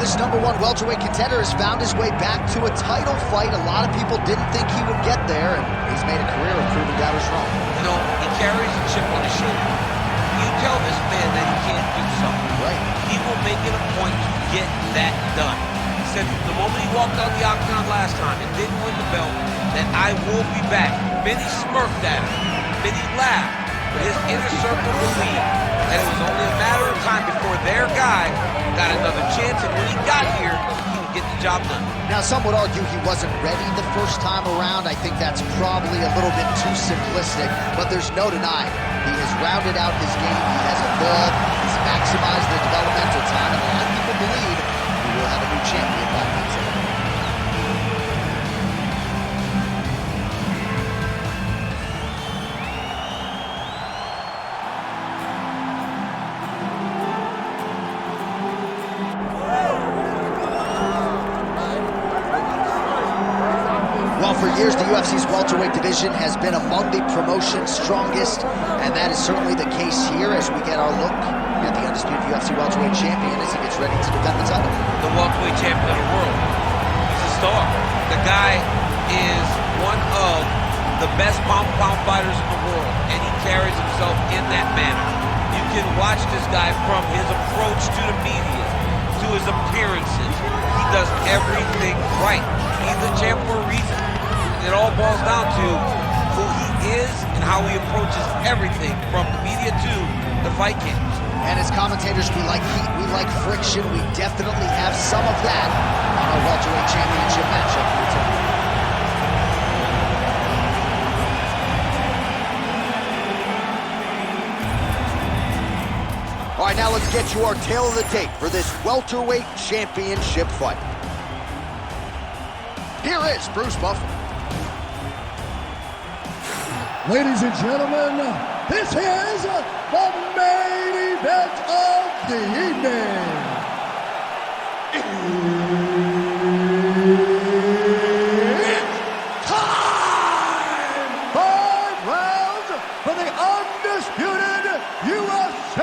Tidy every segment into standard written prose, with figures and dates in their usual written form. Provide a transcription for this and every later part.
this #1 welterweight contender has found his way back to a title fight. A lot of people didn't think he would get there, and he's made a career of proving doubters wrong. You know, he carries a chip on his shoulder. You tell this man that he can't do something. Right. He will make it a point to get that done. He said the moment he walked out the octagon last time and didn't win the belt, that I will be back. Many smirked at him. Many laughed. But his inner circle believed that it was only a matter of time before their guy got another chance, and when he got here, he would get the job done. Now, some would argue he wasn't ready the first time around. I think that's probably a little bit too simplistic, but there's no denying he has rounded out his game. He has evolved. He's maximized the developmental time, and a lot of people believe we will have a new champion by Wednesday. For years, the UFC's welterweight division has been among the promotion's strongest, and that is certainly the case here as we get our look at the undisputed UFC welterweight champion as he gets ready to defend the title. The welterweight champion of the world. He's a star. The guy is one of the best pound-for-pound fighters in the world, and he carries himself in that manner. You can watch this guy from his approach to the media, to his appearances. He does everything right. He's the champ for a reason. It all boils down to who he is and how he approaches everything from the media to the fight camps. And as commentators, we like heat, we like friction. We definitely have some of that on our welterweight championship matchup here tonight. All right, now let's get to our tail of the tape for this welterweight championship fight. Here is Bruce Buffer. Ladies and gentlemen, this is the main event of the evening. It's time! 5 rounds for the undisputed UFC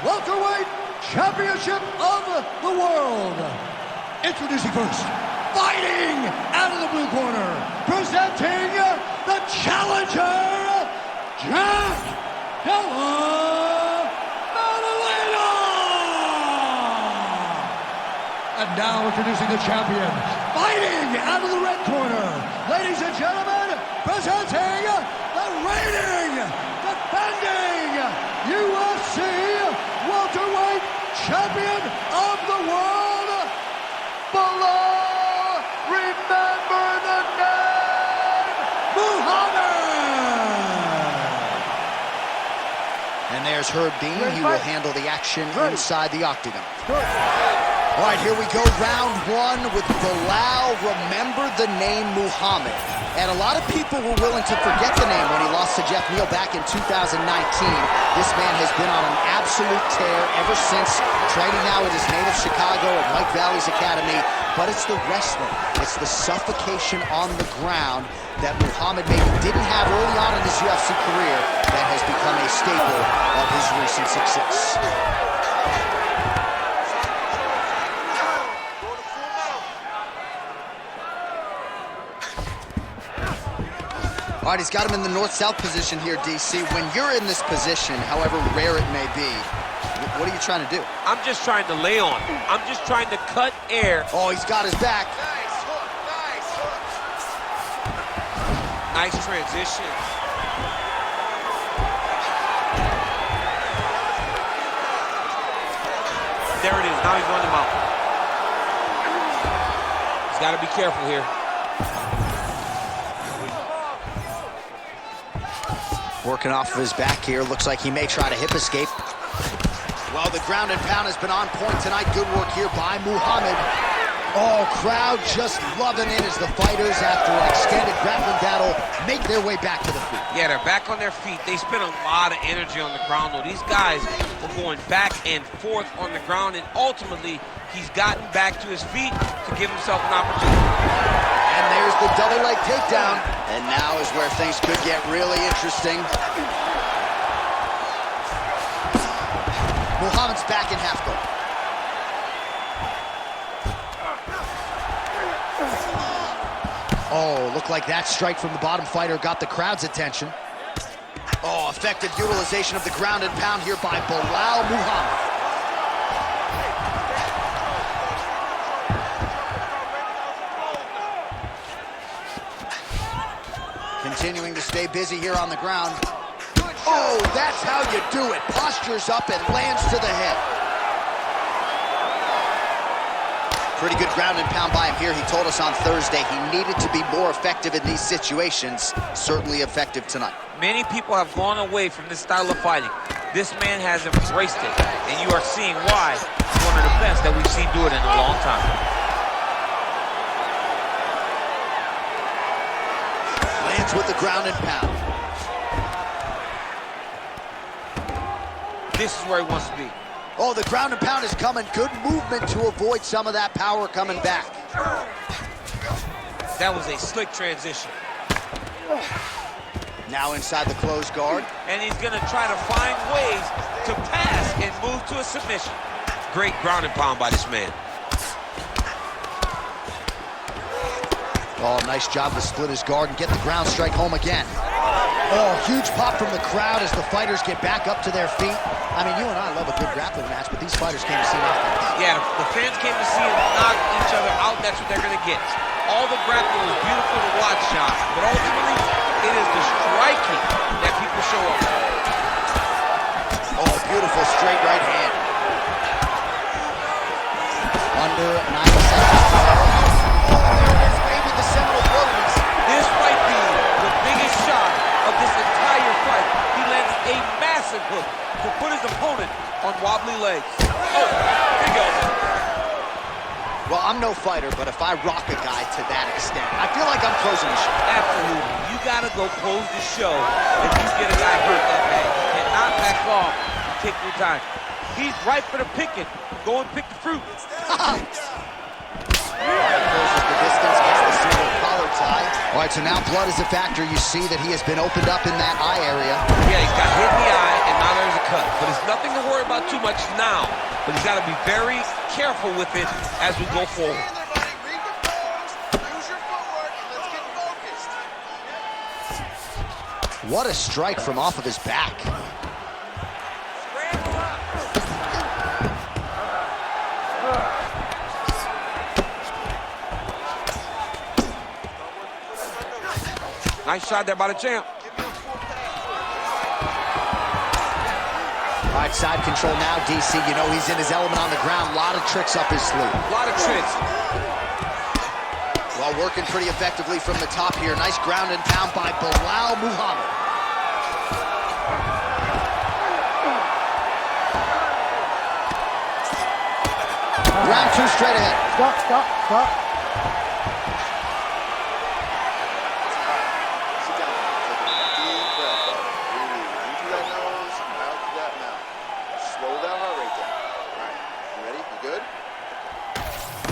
Welterweight Championship of the World. Introducing first, fighting out of the blue corner, presenting the challenger, Jack Della Maddalena! And now introducing the champion, fighting out of the red corner, ladies and gentlemen, presenting the reigning, defending UFC welterweight champion of the world, Belal, remember the name, Muhammad! And there's Herb Dean. He will handle the action inside the octagon. All right, here we go, round 1 with Belal, remember the name Muhammad. And a lot of people were willing to forget the name when he lost to Jeff Neal back in 2019. This man has been on an absolute tear ever since, training now at his native Chicago at Mike Valley's Academy. But it's the wrestling, it's the suffocation on the ground that Muhammad maybe didn't have early on in his UFC career that has become a staple of his recent success. All right, he's got him in the north-south position here, DC. When you're in this position, however rare it may be, what are you trying to do? I'm just trying to lay on him. I'm just trying to cut air. Oh, he's got his back. Nice hook, nice hook. Nice transition. There it is. Now he's running him out. He's got to be careful here. Working off of his back here. Looks like he may try to hip escape. Well, the ground and pound has been on point tonight. Good work here by Muhammad. Oh, crowd just loving it as the fighters, after an extended grappling battle, make their way back to the feet. Yeah, they're back on their feet. They spent a lot of energy on the ground, though. These guys were going back and forth on the ground, and ultimately, he's gotten back to his feet to give himself an opportunity. And there's the double leg takedown. And now is where things could get really interesting. Muhammad's back in half guard. Oh, looked like that strike from the bottom fighter got the crowd's attention. Oh, effective utilization of the ground and pound here by Belal Muhammad. Continuing to stay busy here on the ground. Oh, that's how you do it. Postures up and lands to the head. Pretty good ground and pound by him here. He told us on Thursday he needed to be more effective in these situations. Certainly effective tonight. Many people have gone away from this style of fighting. This man has embraced it, and you are seeing why he's one of the best that we've seen do it in a long time. Lands with the ground and pound. This is where he wants to be. Oh, the ground and pound is coming. Good movement to avoid some of that power coming back. That was a slick transition. Now inside the closed guard. And he's going to try to find ways to pass and move to a submission. Great ground and pound by this man. Oh, nice job to split his guard and get the ground strike home again. Oh, huge pop from the crowd as the fighters get back up to their feet. I mean, you and I love a good grappling match, but these fighters came to see offense. Yeah, the fans came to see them knock each other out. That's what they're going to get. All the grappling was beautiful to watch, Sean, but ultimately, it is the striking that people show up for. Oh, beautiful straight right hand. Under 9 seconds. Oh, there it is, maybe the seminal blow. This might be the biggest shot of this entire fight. He landed a massive hook to put his opponent on wobbly legs. Oh, big elbow. Well, I'm no fighter, but if I rock a guy to that extent, I feel like I'm closing the show. Absolutely. You got to go close the show if you get a guy hurt that bad. You cannot back off and take your time. He's ripe for the picking. Go and pick the fruit. Closes the distance, gets the single collar tie. All right, so now blood is a factor. You see that he has been opened up in that eye area. Yeah, he's got hit in the eye, and now there's a cut. But it's nothing to worry about too much now. But he's got to be very careful with it as we go forward. What a strike from off of his back. Nice shot there by the champ. All right, side control now, DC. You know he's in his element on the ground. A lot of tricks up his sleeve. A lot of tricks. Well, working pretty effectively from the top here. Nice ground and pound by Belal Muhammad. Round 2 straight ahead. Stop.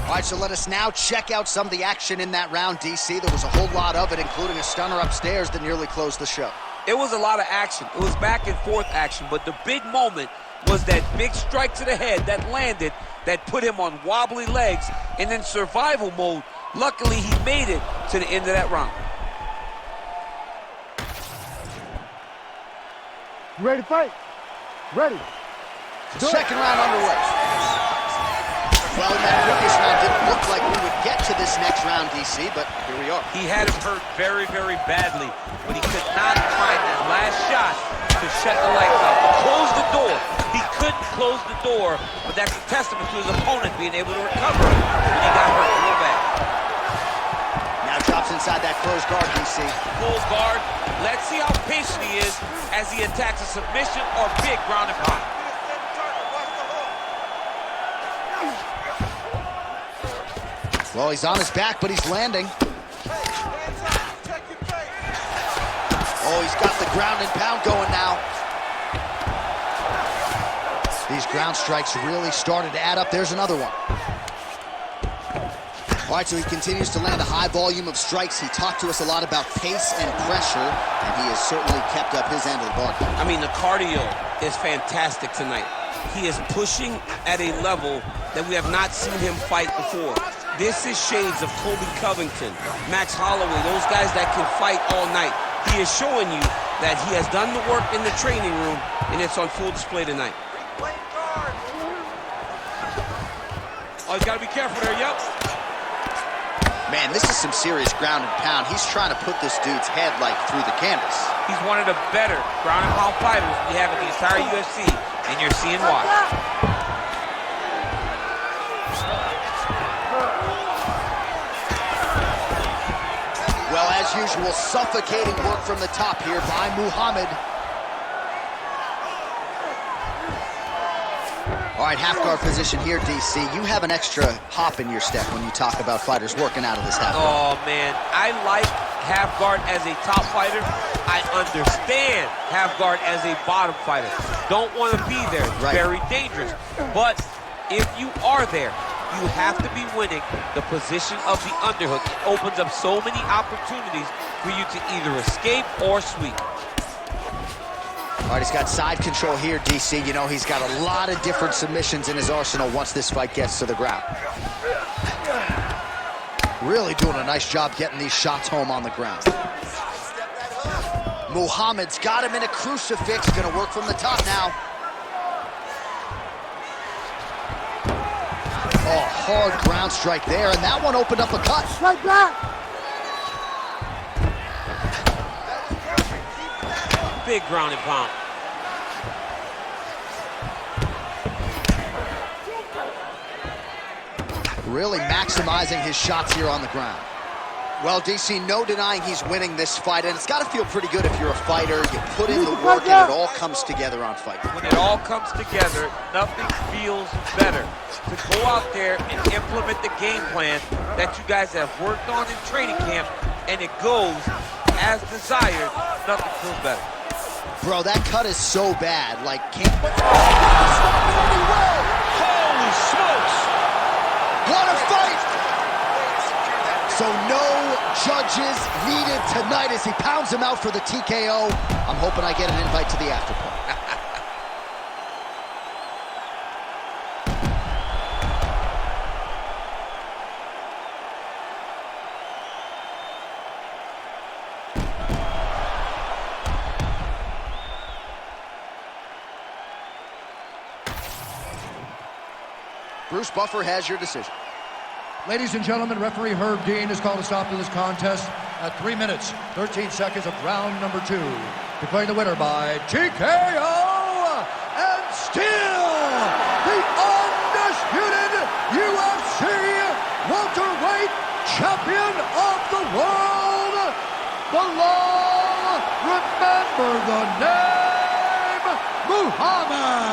All right, so let us now check out some of the action in that round, DC. There was a whole lot of it, including a stunner upstairs that nearly closed the show. It was a lot of action. It was back and forth action, but the big moment was that big strike to the head that landed, that put him on wobbly legs and in survival mode. Luckily, he made it to the end of that round. You ready to fight? Ready. Second round underway. Well, in that previous round, didn't look like we would get to this next round, DC, but here we are. He had him hurt very, very badly, but he could not find his last shot to shut the lights out, to close the door. He couldn't close the door, but that's a testament to his opponent being able to recover when he got hurt real bad. Now drops inside that closed guard, DC. Full guard. Let's see how patient he is as he attacks a submission or big ground and pound. Well, he's on his back, but he's landing. Oh, he's got the ground and pound going now. These ground strikes really started to add up. There's another one. All right, so he continues to land a high volume of strikes. He talked to us a lot about pace and pressure, and he has certainly kept up his end of the bargain. I mean, the cardio is fantastic tonight. He is pushing at a level that we have not seen him fight before. This is shades of Colby Covington, Max Holloway, those guys that can fight all night. He is showing you that he has done the work in the training room, and it's on full display tonight. Oh, he's got to be careful there, yep. Man, this is some serious ground and pound. He's trying to put this dude's head, like, through the canvas. He's one of the better ground and pound fighters we have in the entire UFC, and you're seeing why. Well, as usual, suffocating work from the top here by Muhammad. All right, half guard position here, DC. You have an extra hop in your step when you talk about fighters working out of this half guard. Oh, man, I like half guard as a top fighter. I understand half guard as a bottom fighter. Don't want to be there. It's very dangerous. But if you are there, you have to be winning the position of the underhook. It opens up so many opportunities for you to either escape or sweep. All right, he's got side control here, DC. You know, he's got a lot of different submissions in his arsenal once this fight gets to the ground. Really doing a nice job getting these shots home on the ground. Muhammad's got him in a crucifix. Gonna work from the top now. Oh, hard ground strike there, and that one opened up a cut. Strike back! Big ground and pound. Really maximizing his shots here on the ground. Well, DC, no denying he's winning this fight, and it's got to feel pretty good if you're a fighter. You put in the work, and it all comes together on fight. When it all comes together, nothing feels better to go out there and implement the game plan that you guys have worked on in training camp, and it goes as desired. Nothing feels better. Bro, that cut is so bad. Like, can't... Holy smokes! What a fight! So no judges needed tonight as he pounds him out for the TKO. I'm hoping I get an invite to the after party. Bruce Buffer has your decision. Ladies and gentlemen, referee Herb Dean has called a stop to this contest at 3 minutes, 13 seconds of round number 2. Declaring the winner by TKO and still the undisputed UFC welterweight champion of the world, Belal, remember the name, Muhammad.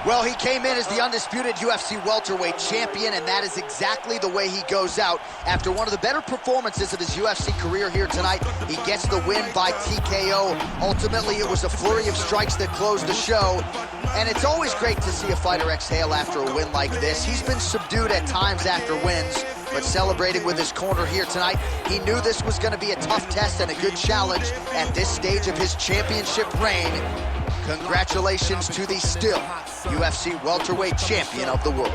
Well, he came in as the undisputed UFC welterweight champion, and that is exactly the way he goes out. After one of the better performances of his UFC career here tonight, he gets the win by TKO. Ultimately, it was a flurry of strikes that closed the show, and it's always great to see a fighter exhale after a win like this. He's been subdued at times after wins, but celebrating with his corner here tonight. He knew this was going to be a tough test and a good challenge at this stage of his championship reign. Congratulations to the still UFC welterweight champion of the world.